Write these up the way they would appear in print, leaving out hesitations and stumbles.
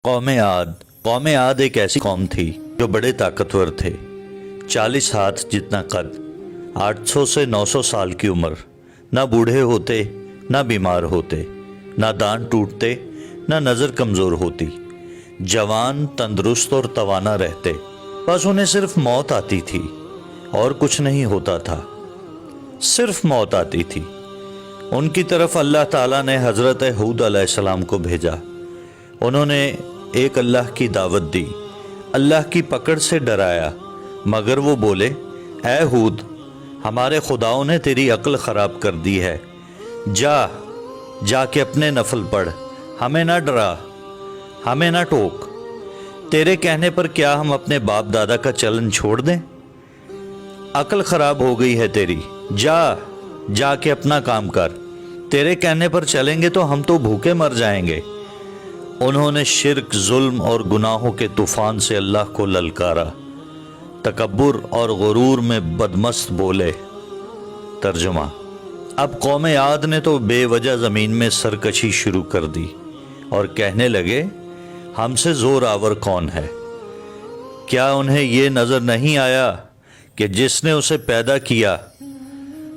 قوم عاد ایک ایسی قوم تھی جو بڑے طاقتور تھے۔ 40 ہاتھ جتنا قد، 800 سے 900 سال کی عمر، نہ بوڑھے ہوتے نہ بیمار ہوتے، نہ دانت ٹوٹتے نہ نظر کمزور ہوتی، جوان تندرست اور توانا رہتے، بس انہیں صرف موت آتی تھی اور کچھ نہیں ہوتا تھا، صرف موت آتی تھی۔ ان کی طرف اللہ تعالیٰ نے حضرت ہود علیہ السلام کو بھیجا۔ انہوں نے ایک اللہ کی دعوت دی، اللہ کی پکڑ سے ڈرایا، مگر وہ بولے، اے ہود، ہمارے خداؤں نے تیری عقل خراب کر دی ہے، جا کے اپنے نفل پڑھ، ہمیں نہ ڈرا، ہمیں نہ ٹوک، تیرے کہنے پر کیا ہم اپنے باپ دادا کا چلن چھوڑ دیں؟ عقل خراب ہو گئی ہے تیری، جا کے اپنا کام کر، تیرے کہنے پر چلیں گے تو ہم تو بھوکے مر جائیں گے۔ انہوں نے شرک، ظلم اور گناہوں کے طوفان سے اللہ کو للکارا، تکبر اور غرور میں بدمست بولے۔ ترجمہ: اب قوم عاد نے تو بے وجہ زمین میں سرکشی شروع کر دی اور کہنے لگے، ہم سے زور آور کون ہے؟ کیا انہیں یہ نظر نہیں آیا کہ جس نے اسے پیدا کیا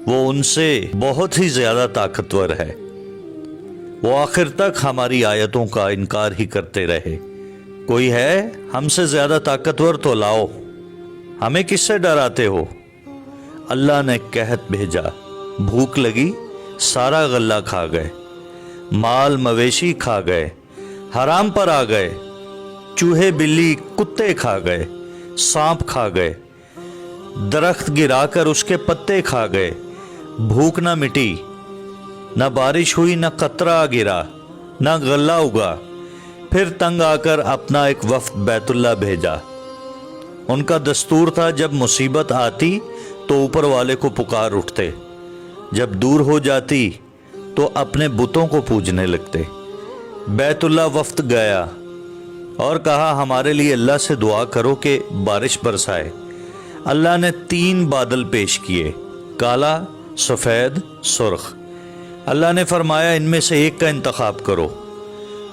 وہ ان سے بہت ہی زیادہ طاقتور ہے؟ وہ آخر تک ہماری آیتوں کا انکار ہی کرتے رہے۔ کوئی ہے ہم سے زیادہ طاقتور تو لاؤ، ہمیں کس سے ڈراتے ہو؟ اللہ نے قحط بھیجا، بھوک لگی، سارا غلہ کھا گئے، مال مویشی کھا گئے، حرام پر آ گئے، چوہے بلی کتے کھا گئے، سانپ کھا گئے، درخت گرا کر اس کے پتے کھا گئے، بھوک نہ مٹی، نہ بارش ہوئی، نہ قطرہ گرا، نہ غلہ اگا۔ پھر تنگ آ کر اپنا ایک وفد بیت اللہ بھیجا۔ ان کا دستور تھا جب مصیبت آتی تو اوپر والے کو پکار اٹھتے، جب دور ہو جاتی تو اپنے بتوں کو پوجنے لگتے۔ بیت اللہ وفد گیا اور کہا، ہمارے لیے اللہ سے دعا کرو کہ بارش برسائے۔ اللہ نے 3 بادل پیش کیے، کالا، سفید، سرخ۔ اللہ نے فرمایا، ان میں سے ایک کا انتخاب کرو۔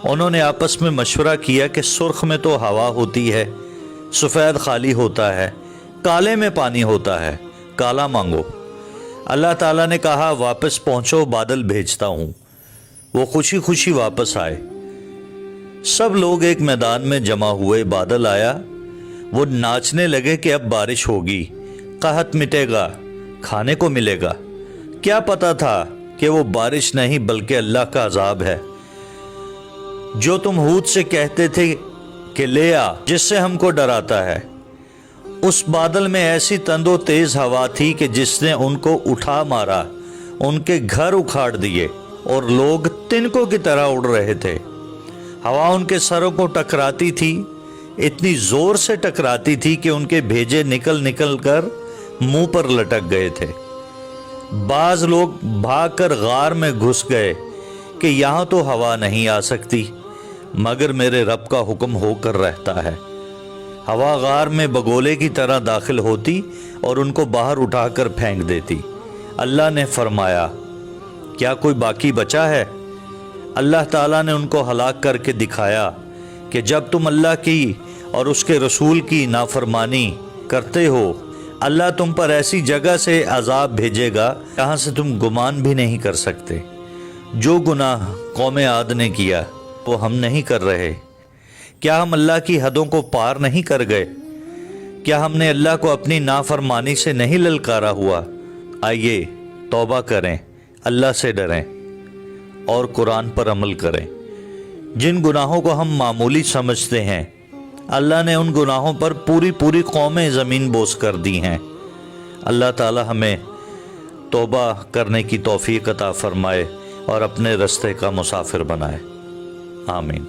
انہوں نے آپس میں مشورہ کیا کہ سرخ میں تو ہوا ہوتی ہے، سفید خالی ہوتا ہے، کالے میں پانی ہوتا ہے، کالا مانگو۔ اللہ تعالیٰ نے کہا، واپس پہنچو، بادل بھیجتا ہوں۔ وہ خوشی خوشی واپس آئے۔ سب لوگ ایک میدان میں جمع ہوئے، بادل آیا، وہ ناچنے لگے کہ اب بارش ہوگی، قحط مٹے گا، کھانے کو ملے گا۔ کیا پتا تھا کہ وہ بارش نہیں بلکہ اللہ کا عذاب ہے، جو تم ہود سے کہتے تھے کہ لے آ، جس سے ہم کو ڈراتا ہے۔ اس بادل میں ایسی تند و تیز ہوا تھی کہ جس نے ان کو اٹھا مارا، ان کے گھر اکھاڑ دیے، اور لوگ تنکوں کی طرح اڑ رہے تھے۔ ہوا ان کے سروں کو ٹکراتی تھی، اتنی زور سے ٹکراتی تھی کہ ان کے بھیجے نکل کر منہ پر لٹک گئے تھے۔ بعض لوگ بھاگ کر غار میں گھس گئے کہ یہاں تو ہوا نہیں آ سکتی، مگر میرے رب کا حکم ہو کر رہتا ہے۔ ہوا غار میں بگولے کی طرح داخل ہوتی اور ان کو باہر اٹھا کر پھینک دیتی۔ اللہ نے فرمایا، کیا کوئی باقی بچا ہے؟ اللہ تعالیٰ نے ان کو ہلاک کر کے دکھایا کہ جب تم اللہ کی اور اس کے رسول کی نافرمانی کرتے ہو، اللہ تم پر ایسی جگہ سے عذاب بھیجے گا جہاں سے تم گمان بھی نہیں کر سکتے۔ جو گناہ قوم عاد نے کیا وہ ہم نہیں کر رہے؟ کیا ہم اللہ کی حدوں کو پار نہیں کر گئے؟ کیا ہم نے اللہ کو اپنی نافرمانی سے نہیں للکارا ہوا؟ آئیے توبہ کریں، اللہ سے ڈریں اور قرآن پر عمل کریں۔ جن گناہوں کو ہم معمولی سمجھتے ہیں، اللہ نے ان گناہوں پر پوری قومیں زمین بوس کر دی ہیں۔ اللہ تعالی ہمیں توبہ کرنے کی توفیق عطا فرمائے اور اپنے رستے کا مسافر بنائے۔ آمین۔